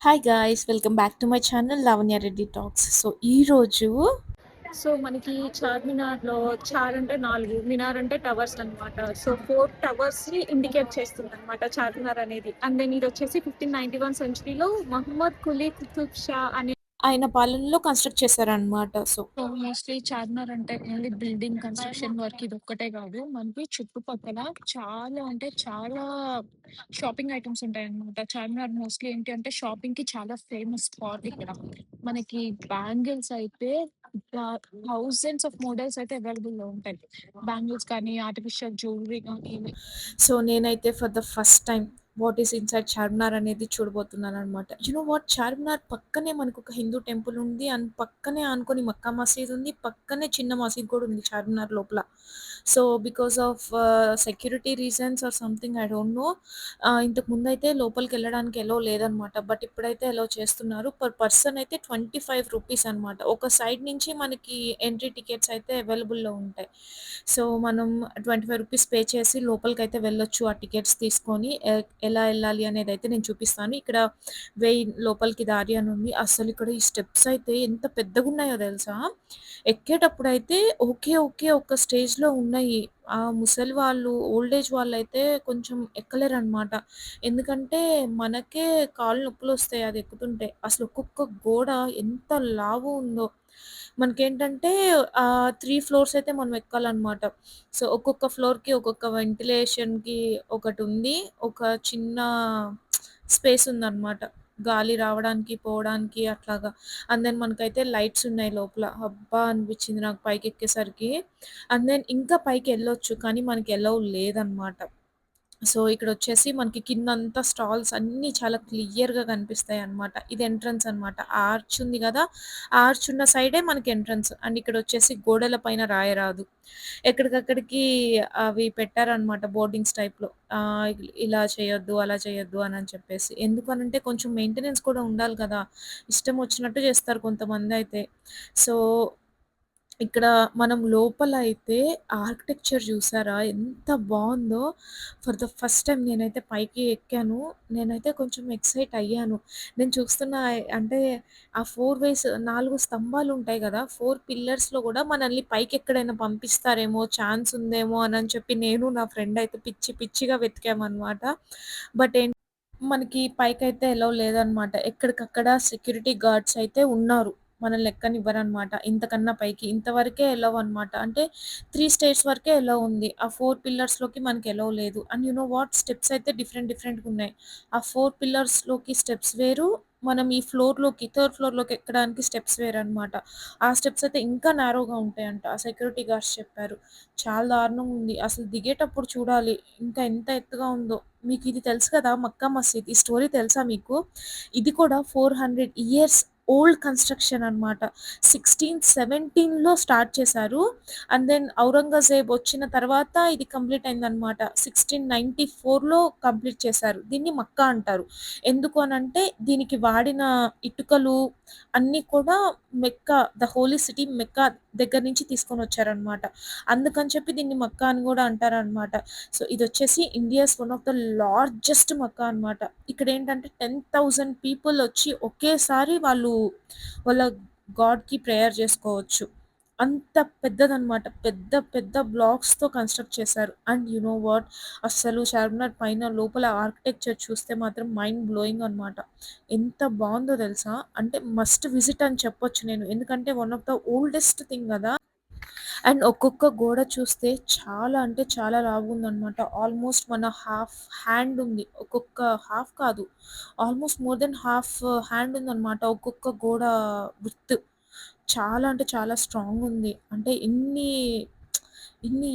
Hi guys! Welcome back to my channel 'Lavanya Reddy talks'. So, ఈరోజు so మనకి చార్మినార్‌లో చార్ అంటే 4, మినార్ అంటే టవర్స్ అన్నమాట. సో 4 టవర్స్‌ని ఇండికేట్ చేస్తుందన్నమాట చార్మినార్ అనేది. అండ్ దెన్ ఇదొచ్చేసి 1591 సెంచరీలో మహమ్మద్ కులీ కుతుబ్ షా అనే ఆయన పాలనలో కన్‌స్ట్రక్ట్ చేశారనమాట. సో, సో మోస్ట్‌లీ చార్మినార్ అంటే ఓన్లీ బిల్డింగ్ కన్‌స్ట్రక్షన్ వర్క్ ఇదొక్కటే కాదు. మనకి చుట్టుపక్కల చాలా అంటే చాలా షాపింగ్ ఐటెమ్స్ ఉంటాయన్నమాట. చార్మినార్ మోస్ట్‌లీ ఏంటి అంటే షాపింగ్‌కి చాలా ఫేమస్ స్పాట్ ఇక్కడ. మనకి బ్యాంగిల్స్ అయితే థౌసండ్స్ ఆఫ్ మోడల్స్ అయితే అవైలబుల్‌లో ఉంటాయి. బ్యాంగిల్స్ కానీ, ఆర్టిఫిషియల్ జ్యువెల్లరీ కానీ నేనైతే for the first time what is inside Charminar అనేది చూడబోతున్నాననమాట. You know what? చార్మినార్ పక్కనే మనకొక హిందూ టెంపుల్ ఉంది. అండ్ పక్కనే ఆనుకోని మక్కా మసీద్ ఉంది. పక్కనే చిన్న మసీద్ కూడా ఉంది చార్మినార్ లోపల. So, because of security reasons or something I don't know. ఇంతకు ముందయితే లోపలికెళ్ళడానికి ఎలో లేదనమాట. బట్ ఇప్పుడైతే ఎలో చేస్తున్నారు. పర్ పర్సన్ అయితే రూ. 25 అనమాట. ఒక సైడ్ నుంచి మనకి ఎంట్రీ టికెట్స్ అయితే అవైలబుల్‌లో ఉంటాయి. సో, మనం రూ. 25 పే చేసి లోపలికైతే వెళ్ళొచ్చు. ఆ టికెట్స్ తీసుకొని ఎలా ఎళ్ళాలి అనేదైతే నేను చూపిస్తాను. ఇక్కడ లోపలికి దారి అని ఉంది. అస్సలిక్కడ ఈ స్టెప్స్ అయితే ఎంత పెద్దగున్నాయో తెలుసా? ఎక్కేటప్పుడైతే ఓకే. ఓకే. ఒక స్టేజ్‌లో ఉన్నాయి. ఆ ముసలి వాళ్ళు, ఓల్డ్ ఏజ్ వాళ్ళైతే కొంచెం ఎక్కలేరనమాట. ఎందుకంటే మనకే కాళ్ళు నొప్పులొస్తాయి అది ఎక్కుతుంటే. అసలు ఒక్కొక్క గోడ ఎంత లావు ఉందో. మనకేంటంటే 3 ఫ్లోర్స్ అయితే మనం ఎక్కాలనమాట. సో, ఒక్కొక్క ఫ్లోర్‌కి ఒక్కొక్క వెంటిలేషన్‌కి ఒకటుంది. ఒక చిన్న స్పేస్ ఉందనమాట. గాలి రావడానికి, పోవడానికి అట్లాగా. అండ్ దెన్ మనకైతే లైట్స్ ఉన్నాయి లోపల. అబ్బా! అనిపించింది నాకు పైకెక్కేసరికి. అండ్ దెన్ ఇంకా పైకెళ్ళొచ్చు. కానీ మనకి ఎలౌ లేదనమాట. సో, ఇక్కడొచ్చేసి మనకి కిందంతా స్టాల్స్ అన్నీ చాలా క్లియర్‌గా కనిపిస్తాయన్నమాట. ఇది ఎంట్రన్స్ అనమాట. ఆర్చ్ ఉంది గదా! ఆ ఆర్చ్ ఉన్న సైడే మనకి ఎంట్రన్స్. అండ్ ఇక్కడొచ్చేసి గోడల పైన రాయరాదు. ఎక్కడికక్కడికి అవి పెట్టారనమాట బోర్డింగ్స్ టైప్‌లో. ఇలా చేయొద్దు, అలా చేయొద్దు అనని చెప్పేసి. ఎందుకనంటే కొంచెం మెయింటెనెన్స్ కూడా ఉండాలి కదా! ఇష్టం వచ్చినట్టు చేస్తారు కొంతమందయితే. సో, ఇక్కడ మనం లోపల అయితే ఆర్కిటెక్చర్ చూసారా? ఎంత బావుందో. ఫర్ ద ఫస్ట్ టైమ్ నేనైతే పైకి ఎక్కాను. నేనైతే కొంచెం ఎక్సైట్ అయ్యాను. నేను చూస్తున్న అంటే ఆ 4 స్తంభాలుంటాయి గదా! 4 పిల్లర్స్‌లో గూడా మనల్ని పైకెక్కడైనా పంపిస్తారేమో, ఛాన్స్ ఉందేమో అనని చెప్పి నేను నా ఫ్రెండ్ అయితే పిచ్చి పిచ్చిగా వెతికామనమాట. బట్ మనకి పైకైతే ఎలౌ లేదనమాట. ఎక్కడికక్కడ సెక్యూరిటీ గార్డ్స్ అయితే ఉన్నారు. మనల్ని ఎక్కనివ్వరనమాట. ఇంతకన్నా పైకి. ఇంతవరకే ఎలౌ అనమాట. అంటే 3 స్టేర్స్ వరకే ఎలౌ ఉంది. ఆ 4 పిల్లర్స్‌లోకి మనకి ఎలౌ లేదు. And you know what? Steps అయితే డిఫరెంట్‌గున్నాయి. ఆ 4 పిల్లర్స్‌లోకి స్టెప్స్ వేరు. మనం ఈ ఫ్లోర్‌లోకి థర్డ్ ఫ్లోర్‌లోకి ఎక్కడానికి స్టెప్స్ వేరనమాట. ఆ స్టెప్స్ అయితే ఇంకా నారోగా ఉంటాయంట. ఆ సెక్యూరిటీ గార్డ్స్ చెప్పారు. చాలా దారుణంగా ఉంది. అసలు దిగేటప్పుడు చూడాలి. ఇంకా ఎంత ఎత్తుగా ఉందో. మీకిది తెలుసు కదా! మక్కా మసీద్. ఈ స్టోరీ తెలుసా మీకు? ఇది కూడా 400 ఇయర్స్ ఓల్డ్ కన్‌స్ట్రక్షన్ అనమాట. 1617లో స్టార్ట్ చేశారు. అండ్ దెన్ ఔరంగజేబ్ వచ్చిన తర్వాత ఇది కంప్లీట్ అయిందనమాట. 1694లో కంప్లీట్ చేశారు. దీన్ని మక్కా అంటారు. ఎందుకు అనంటే దీనికి వాడిన ఇటుకలు అన్నీ కూడా మెక్కా ద హోలీ సిటీ మెక్కా దగ్గర నుంచి తీసుకొనొచ్చారనమాట. అందుకని చెప్పి దీన్ని మక్కా అని గూడా అంటారనమాట. సో, ఇదొచ్చేసి India's one of the largest Mecca అనమాట. ఇక్కడేంటంటే 10,000 పీపుల్ వచ్చి ఒకేసారి వాళ్ళ గాడ్‌కి ప్రేయర్ జేసుకోవచ్చు. అంత పెద్దదనమాట. పెద్ద పెద్ద బ్లాక్స్‌తో కన్‌స్ట్రక్ట్ చేశారు. And you know what? అస్సలు చార్మినార్ పైన లోపల ఆర్కిటెక్చర్ చూస్తే మాత్రం మైండ్ బ్లోయింగ్ అనమాట. ఎంత బావుందో తెలుసా? అంటే మస్ట్ విజిట్ అని చెప్పొచ్చు నేను. ఎందుకంటే one of the oldest thing గదా! అండ్ ఒక్కొక్క గోడ చూస్తే చాలా అంటే చాలా లావుందనమాట. ఆల్మోస్ట్ మన హాఫ్ హ్యాండ్ ఉంది. ఒక్కొక్క హాఫ్ కాదు. Almost more than half hand ఉందనమాట. ఒక్కొక్క గోడ విడ్త్. చాలా అంటే చాలా స్ట్రాంగ్ ఉంది. అంటే ఇన్ని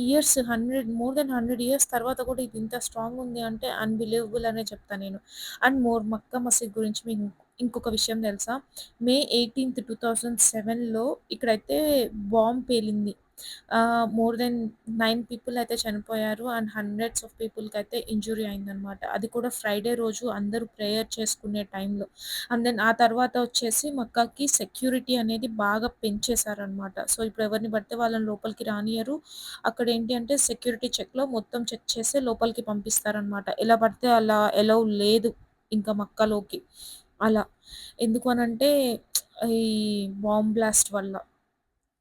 ఇయర్స్ 100 మోర్ దెన్ 100 ఇయర్స్ తర్వాత కూడా ఇది ఇంత స్ట్రాంగ్ ఉంది అంటే అన్‌బిలీవబుల్ అనే చెప్తా నేను. అండ్ మక్కా మసీద్ గురించి మీకు ఇంకొక విషయం తెలుసా? మే 18, 2007లో ఇక్కడైతే బాంబ్ పేలింది. మోర్ దెన్ 9 పీపుల్ అయితే చనిపోయారు. అండ్ హండ్రెడ్స్ ఆఫ్ పీపుల్‌కయితే ఇంజ్యూరీ అయిందనమాట. అది కూడా ఫ్రైడే రోజు అందరూ ప్రేయర్ చేసుకునే టైంలో. అండ్ దెన్ ఆ తర్వాత వచ్చేసి మక్కాకి సెక్యూరిటీ అనేది బాగా పెంచేశారనమాట. సో, ఇప్పుడు ఎవరిని పడితే వాళ్ళని లోపలికి రానియ్యరు. అక్కడేంటి అంటే సెక్యూరిటీ చెక్‌లో మొత్తం చెక్ చేసే లోపలికి పంపిస్తారనమాట. ఎలా పడితే అలా ఎలౌ లేదు ఇంకా మక్కాలోకి. అలా. ఎందుకు అనంటే ఈ బాంబ్ బ్లాస్ట్ వల్ల.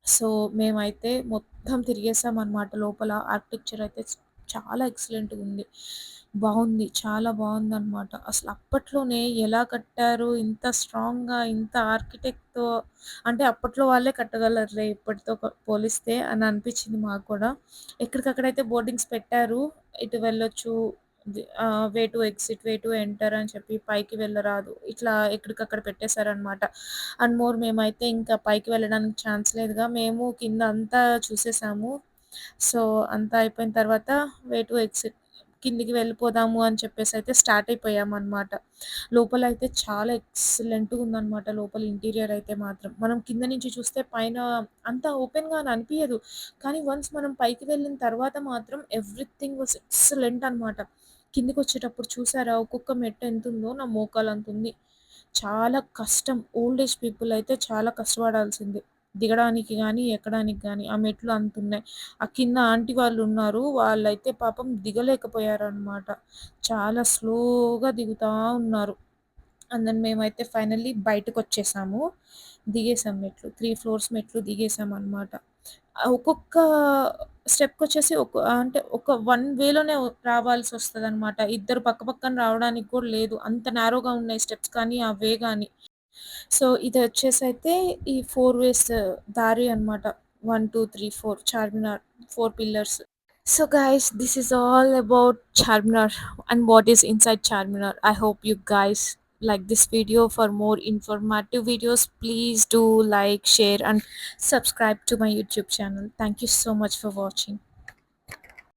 సో, మేమైతే మొత్తం తిరిగేసామనమాట లోపల. ఆర్కిటెక్చర్ అయితే చాలా ఎక్సలెంట్‌గుంది. బావుంది. చాలా బావుందనమాట. అసలు అప్పట్లోనే ఎలా కట్టారు ఇంత స్ట్రాంగ్‌గా, ఇంత ఆర్కిటెక్ట్‌తో అంటే అప్పట్లో వాళ్ళే కట్టగలరులే ఇప్పటితో పోలిస్తే అని అనిపించింది మాకు కూడా. ఎక్కడికక్కడైతే బోర్డింగ్స్ పెట్టారు. ఇటు వెళ్ళొచ్చు. Way to exit, way to enter అని చెప్పి పైకి వెళ్ళరాదు. ఇట్లా ఎక్కడికక్కడ పెట్టేశారనమాట. అండ్ మోర్ మేమైతే ఇంకా పైకి వెళ్ళడానికి ఛాన్స్ లేదుగా. మేము కింద అంతా చూసేసాము. సో, అంతా అయిపోయిన తర్వాత వే టు ఎగ్జిట్ కిందికి వెళ్ళిపోదాము అని చెప్పేసయితే స్టార్ట్ అయిపోయామనమాట. లోపలయితే చాలా ఎక్సలెంట్‌గుందనమాట లోపల ఇంటీరియర్ అయితే మాత్రం. మనం కింద నుంచి చూస్తే పైన అంత ఓపెన్‌గా అని అనిపియదు. కానీ వన్స్ మనం పైకి వెళ్ళిన తర్వాత మాత్రం ఎవ్రీథింగ్ వాస్ ఎక్సలెంట్ అనమాట. కిందకొచ్చేటప్పుడు చూసారా ఒక్కొక్క మెట్టు ఎంతుందో నా మోకాలంతుంది. చాలా కష్టం. ఓల్డ్ ఏజ్ పీపుల్ అయితే చాలా కష్టపడాల్సిందే. దిగడానికి గానీ, ఎక్కడానికి గానీ ఆ మెట్లు అంతున్నయి. ఆ కింద ఆంటీ వాళ్ళున్నారు. వాళ్ళైతే పాపం దిగలేకపోయారనమాట. చాలా స్లోగా దిగుతా ఉన్నారు. అండ్ దెన్ మేమైతే ఫైనల్లీ బయటకొచ్చేసాము. దిగేసాం మెట్లు. 3 ఫ్లోర్స్ మెట్లు దిగేసామనమాట. ఒక్కొక్క స్టెప్‌కొచ్చేసి అంటే ఒక వన్ వేలోనే రావాల్సొస్తదనమాట. ఇద్దరు పక్క పక్కన రావడానికి కూడా లేదు. అంత నారోగా ఉన్నాయి స్టెప్స్ కానీ, ఆ వే గాని. సో, ఇదొచ్చేసైతే ఈ 4 వేస్ దారి అనమాట. 1, 2, 3, 4 Charminar 4 pillars. So, guys, this is all about Charminar and what is inside Charminar. I hope you guys like this video. For more informative videos, please do like, share, and subscribe to my YouTube channel. Thank you so much for watching.